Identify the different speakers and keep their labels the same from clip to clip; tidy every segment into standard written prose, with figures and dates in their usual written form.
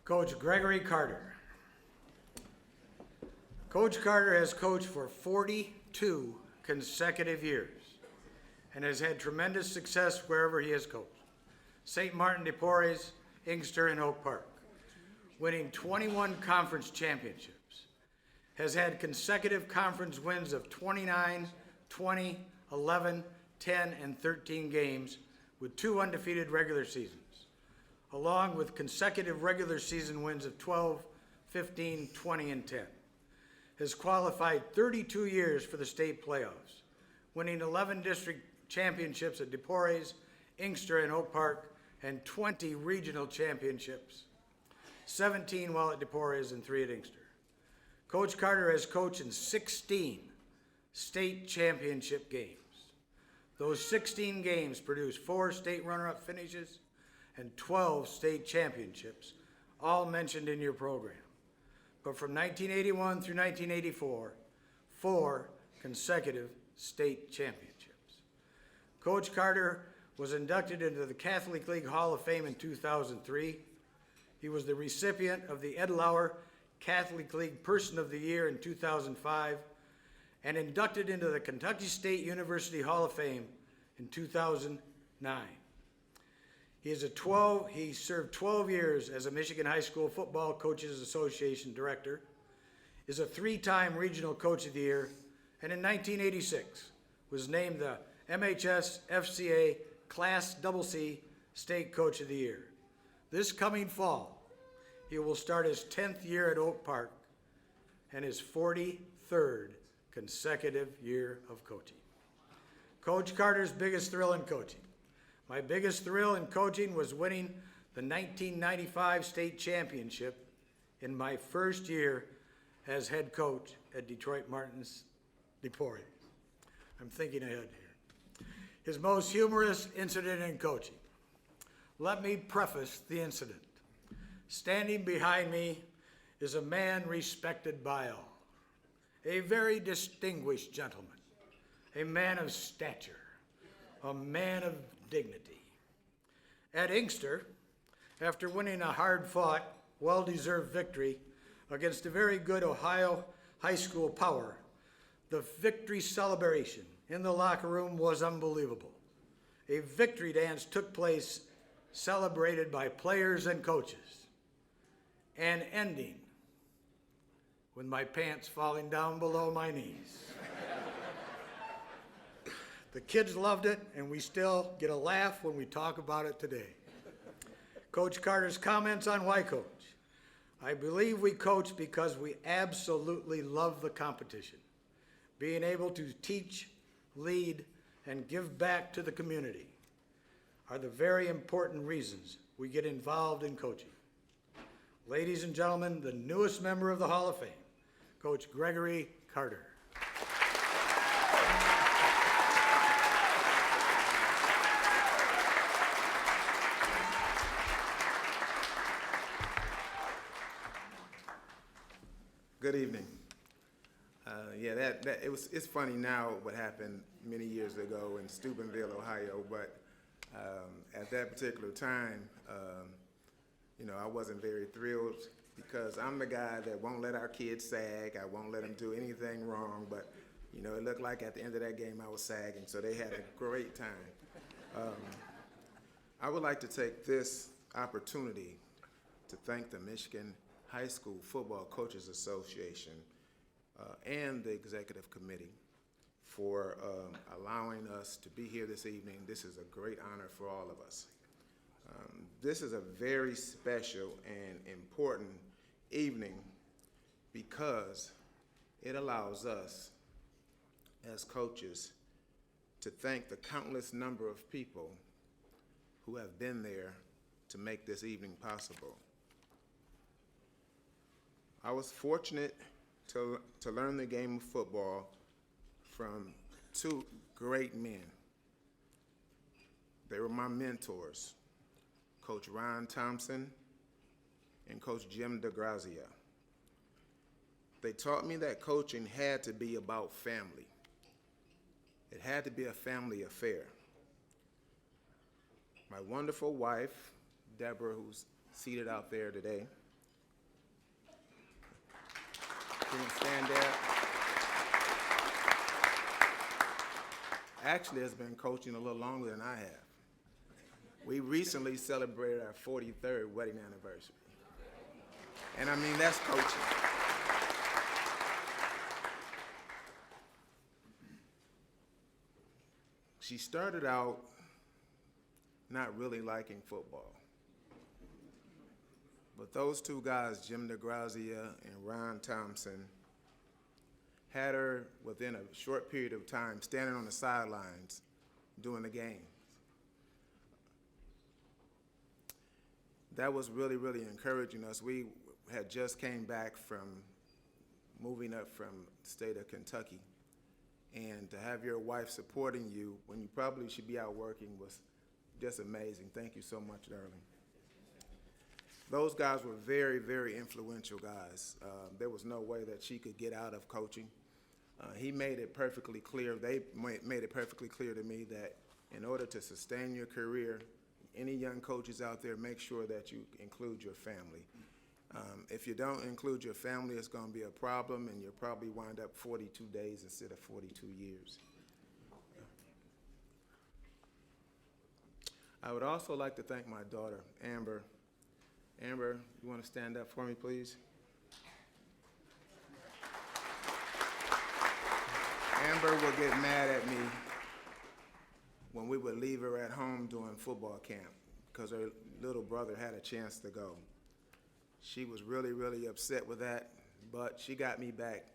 Speaker 1: Coach Gregory Carter. Coach Carter has coached for 42 consecutive years and has had tremendous success wherever he has coached. St. Martin, DePorres, Inkster, and Oak Park, winning 21 conference championships, has had consecutive conference wins of 29, 20, 11, 10, and 13 games with 2 undefeated regular seasons, along with consecutive regular season wins of 12, 15, 20, and 10. Has qualified 32 years for the state playoffs, winning 11 district championships at DePorres, Inkster, and Oak Park, and 20 regional championships, 17 while at DePorres and 3 at Inkster. Coach Carter has coached in 16 state championship games. Those 16 games produced 4 state runner-up finishes and 12 state championships, all mentioned in your program. But from 1981 through 1984, 4 consecutive state championships. Coach Carter was inducted into the Catholic League Hall of Fame in 2003. He was the recipient of the Ed Lauer Catholic League Person of the Year in 2005 and inducted into the Kentucky State University Hall of Fame in 2009. He served 12 years as a Michigan High School Football Coaches Association director, is a 3-time Regional Coach of the Year, and in 1986 was named the MHSFCA Class CC State Coach of the Year. This coming fall, he will start his 10th year at Oak Park and his 43rd consecutive year of coaching. Coach Carter's biggest thrill in coaching. My biggest thrill in coaching was winning the 1995 state championship in my first year as head coach at Detroit Martin's DePorres. I'm thinking ahead here. His most humorous incident in coaching. Let me preface the incident. Standing behind me is a man respected by all, a very distinguished gentleman, a man of stature, a man of dignity. At Inkster, after winning a hard-fought, well-deserved victory against a very good Ohio high school power, the victory celebration in the locker room was unbelievable. A victory dance took place, celebrated by players and coaches, and ending with my pants falling down below my knees. The kids loved it, and we still get a laugh when we talk about it today. Coach Carter's comments on why coach. I believe we coach because we absolutely love the competition. Being able to teach, lead, and give back to the community are the very important reasons we get involved in coaching. Ladies and gentlemen, the newest member of the Hall of Fame, Coach Gregory Carter.
Speaker 2: Good evening. It's funny now what happened many years ago in Steubenville, Ohio, but at that particular time, I wasn't very thrilled because I'm the guy that won't let our kids sag. I won't let them do anything wrong, but it looked like at the end of that game I was sagging, so they had a great time. I would like to take this opportunity to thank the Michigan High School Football Coaches Association and the Executive Committee for allowing us to be here this evening. This is a great honor for all of us. This is a very special and important evening because it allows us as coaches to thank the countless number of people who have been there to make this evening possible. I was fortunate to learn the game of football from 2 great men. They were my mentors, Coach Ron Thompson and Coach Jim DeGrazia. They taught me that coaching had to be about family. It had to be a family affair. My wonderful wife, Deborah, who's seated out there today, actually has been coaching a little longer than I have. We recently celebrated our 43rd wedding anniversary. And I mean, that's coaching. She started out not really liking football. But those two guys, Jim DeGrazia and Ron Thompson, had her within a short period of time standing on the sidelines doing the game. That was really, really encouraging us. We had just came back from moving up from the state of Kentucky. And to have your wife supporting you when you probably should be out working was just amazing. Thank you so much, darling. Those guys were very, very influential guys. There was no way that she could get out of coaching. He made it perfectly clear, they made it perfectly clear to me that in order to sustain your career, any young coaches out there, make sure that you include your family. If you don't include your family, it's going to be a problem, and you'll probably wind up 42 days instead of 42 years. I would also like to thank my daughter, Amber. Amber, you want to stand up for me, please? Amber would get mad at me when we would leave her at home during football camp because her little brother had a chance to go. She was really, really upset with that, but she got me back,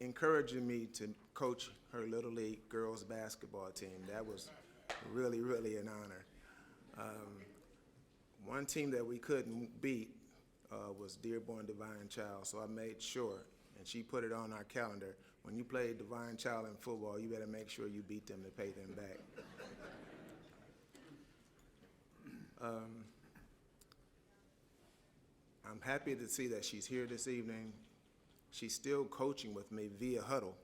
Speaker 2: encouraging me to coach her Little League girls basketball team. That was really, really an honor. One team that we couldn't beat was Dearborn Divine Child, so I made sure, and she put it on our calendar, when you play Divine Child in football, you better make sure you beat them to pay them back. I'm happy to see that she's here this evening. She's still coaching with me via Huddle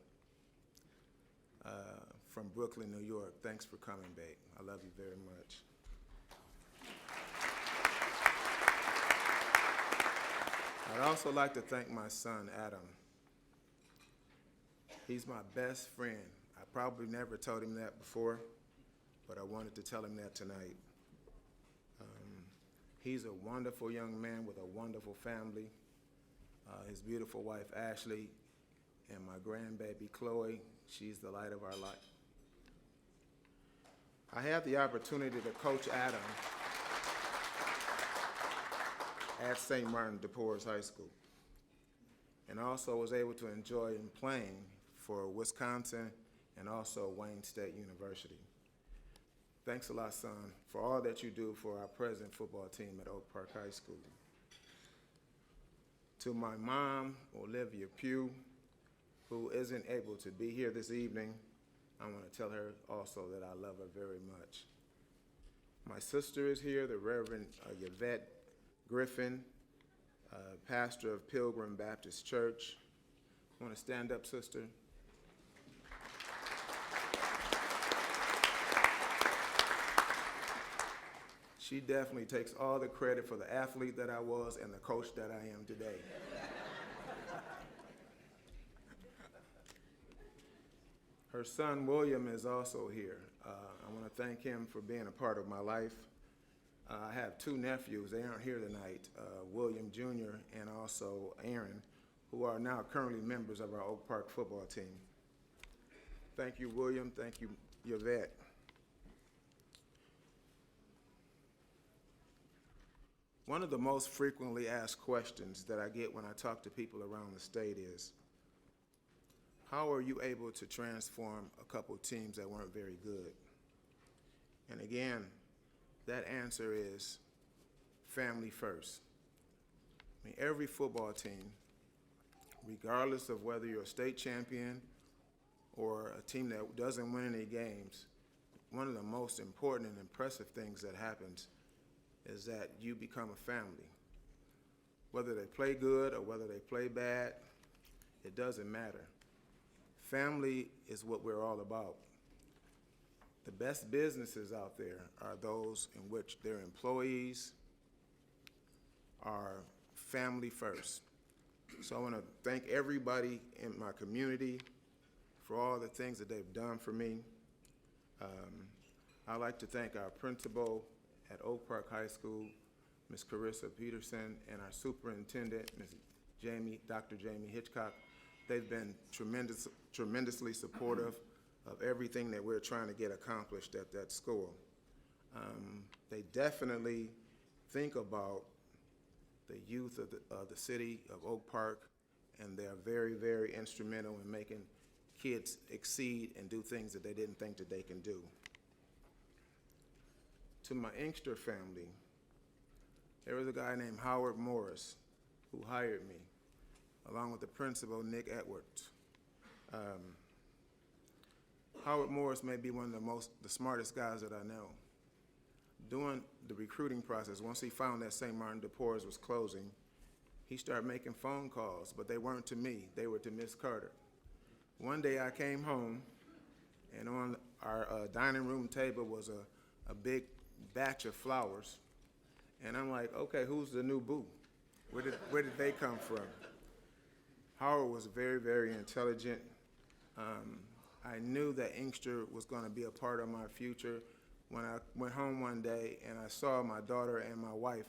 Speaker 2: from Brooklyn, New York. Thanks for coming, babe. I love you very much. I'd also like to thank my son, Adam. He's my best friend. I probably never told him that before, but I wanted to tell him that tonight. He's a wonderful young man with a wonderful family. His beautiful wife, Ashley, and my grandbaby, Chloe. She's the light of our life. I had the opportunity to coach Adam at St. Martin DePorres High School, and also was able to enjoy him playing for Wisconsin and also Wayne State University. Thanks a lot, son, for all that you do for our present football team at Oak Park High School. To my mom, Olivia Pugh, who isn't able to be here this evening, I want to tell her also that I love her very much. My sister is here, the Reverend Yvette Griffin, pastor of Pilgrim Baptist Church. Want to stand up, sister? She definitely takes all the credit for the athlete that I was and the coach that I am today. Her son, William, is also here. I want to thank him for being a part of my life. I have two nephews. They aren't here tonight, William Jr. and also Aaron, who are now currently members of our Oak Park football team. Thank you, William. Thank you, Yvette. One of the most frequently asked questions that I get when I talk to people around the state is, how are you able to transform a couple teams that weren't very good? And again, that answer is family first. I mean, every football team, regardless of whether you're a state champion or a team that doesn't win any games, one of the most important and impressive things that happens is that you become a family. Whether they play good or whether they play bad, it doesn't matter. Family is what we're all about. The best businesses out there are those in which their employees are family first. So I want to thank everybody in my community for all the things that they've done for me. I'd like to thank our principal at Oak Park High School, Ms. Carissa Peterson, and our superintendent, Dr. Jamie Hitchcock. They've been tremendously supportive of everything that we're trying to get accomplished at that school. They definitely think about the youth of the city of Oak Park, and they're very, very instrumental in making kids exceed and do things that they didn't think that they can do. To my Inkster family, there was a guy named Howard Morris who hired me, along with the principal, Nick Edwards. Howard Morris may be one of the smartest guys that I know. During the recruiting process, once he found that St. Martin DePorres was closing, he started making phone calls, but they weren't to me, they were to Miss Carter. One day I came home, and on our dining room table was a big batch of flowers, and I'm like, okay, who's the new boo? Where did they come from? Howard was very, very intelligent. I knew that Inkster was going to be a part of my future. When I went home one day and I saw my daughter and my wife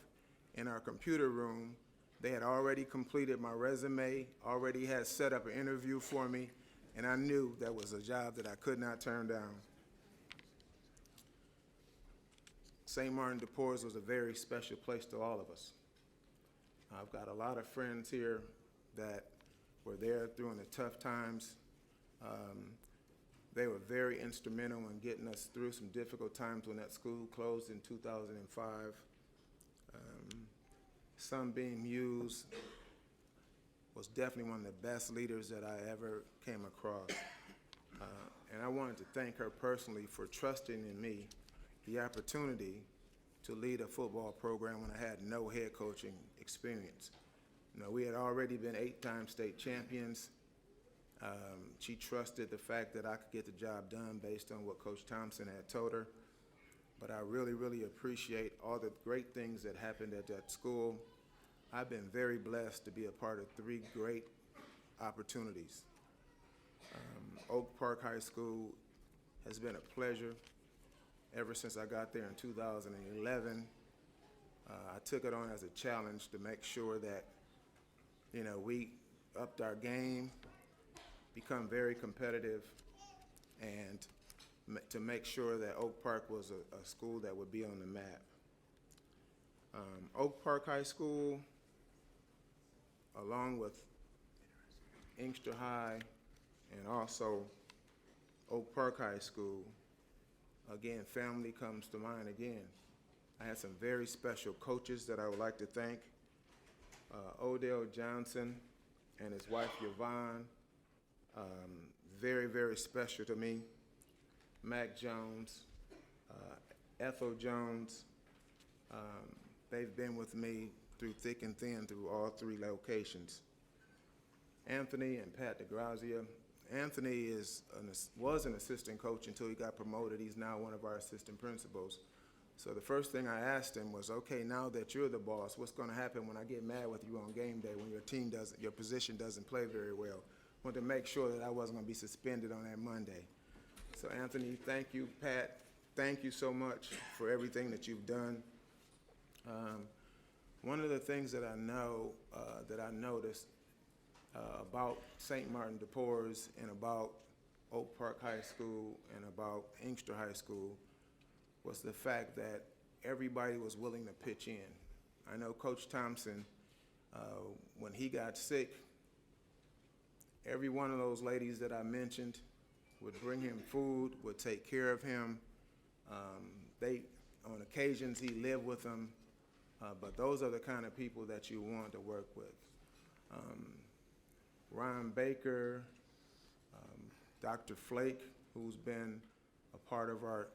Speaker 2: in our computer room, they had already completed my resume, already had set up an interview for me, and I knew that was a job that I could not turn down. St. Martin DePorres was a very special place to all of us. I've got a lot of friends here that were there during the tough times. They were very instrumental in getting us through some difficult times when that school closed in 2005. Sunbeam Hughes was definitely one of the best leaders that I ever came across. And I wanted to thank her personally for trusting in me the opportunity to lead a football program when I had no head coaching experience. You know, we had already been 8-time state champions. She trusted the fact that I could get the job done based on what Coach Thompson had told her. But I really, really appreciate all the great things that happened at that school. I've been very blessed to be a part of 3 great opportunities. Oak Park High School has been a pleasure ever since I got there in 2011. I took it on as a challenge to make sure that, you know, we upped our game, become very competitive, and to make sure that Oak Park was a school that would be on the map. Oak Park High School, along with Inkster High and also Oak Park High School, again, family comes to mind again. I had some very special coaches that I would like to thank. Odell Johnson and his wife Yvonne, very, very special to me. Mac Jones, Ethel Jones, they've been with me through thick and thin through all 3 locations. Anthony and Pat DeGrazia. Anthony was an assistant coach until he got promoted. He's now one of our assistant principals. So the first thing I asked him was, okay, now that you're the boss, what's going to happen when I get mad with you on game day when your position doesn't play very well? I wanted to make sure that I wasn't going to be suspended on that Monday. So Anthony, thank you. Pat, thank you so much for everything that you've done. One of the things that I know, that I noticed about St. Martin DePorres and about Oak Park High School and about Inkster High School was the fact that everybody was willing to pitch in. I know Coach Thompson, when he got sick, every one of those ladies that I mentioned would bring him food, would take care of him. On occasions, he lived with them, but those are the kind of people that you want to work with. Ron Baker, Dr. Flake, who's been a part of our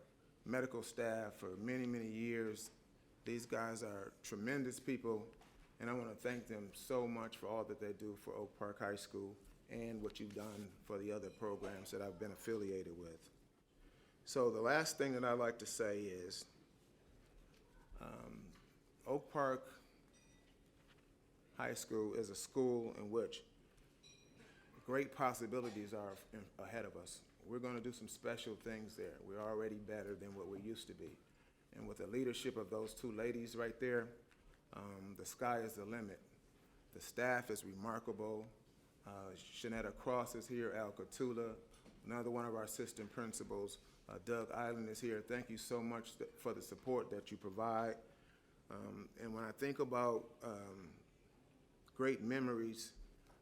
Speaker 2: medical staff for many, many years. These guys are tremendous people, and I want to thank them so much for all that they do for Oak Park High School and what you've done for the other programs that I've been affiliated with. So the last thing that I'd like to say is Oak Park High School is a school in which great possibilities are ahead of us. we're going to do some special things there. We're already better than what we used to be. And with the leadership of those two ladies right there, the sky is the limit. The staff is remarkable. Shanetta Cross is here, Al Catula, another one of our assistant principals. Doug Island is here. Thank you so much for the support that you provide. And when I think about great memories,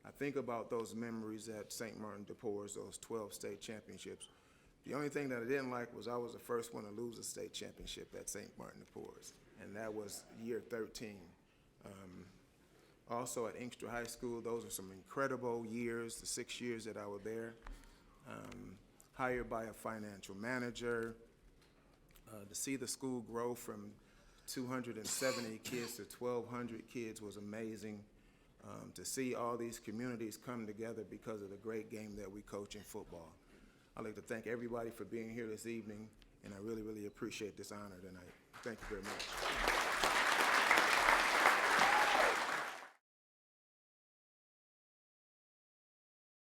Speaker 2: I think about those memories at St. Martin DePorres, those 12 state championships. The only thing that I didn't like was I was the first one to lose a state championship at St. Martin DePorres, and that was year 13. Also at Inkster High School, those are some incredible years, the 6 years that I was there. Hired by a financial manager, to see the school grow from 270 kids to 1,200 kids was amazing. To see all these communities come together because of the great game that we coach in football. I'd like to thank everybody for being here this evening, and I really, really appreciate this honor tonight. Thank you very much.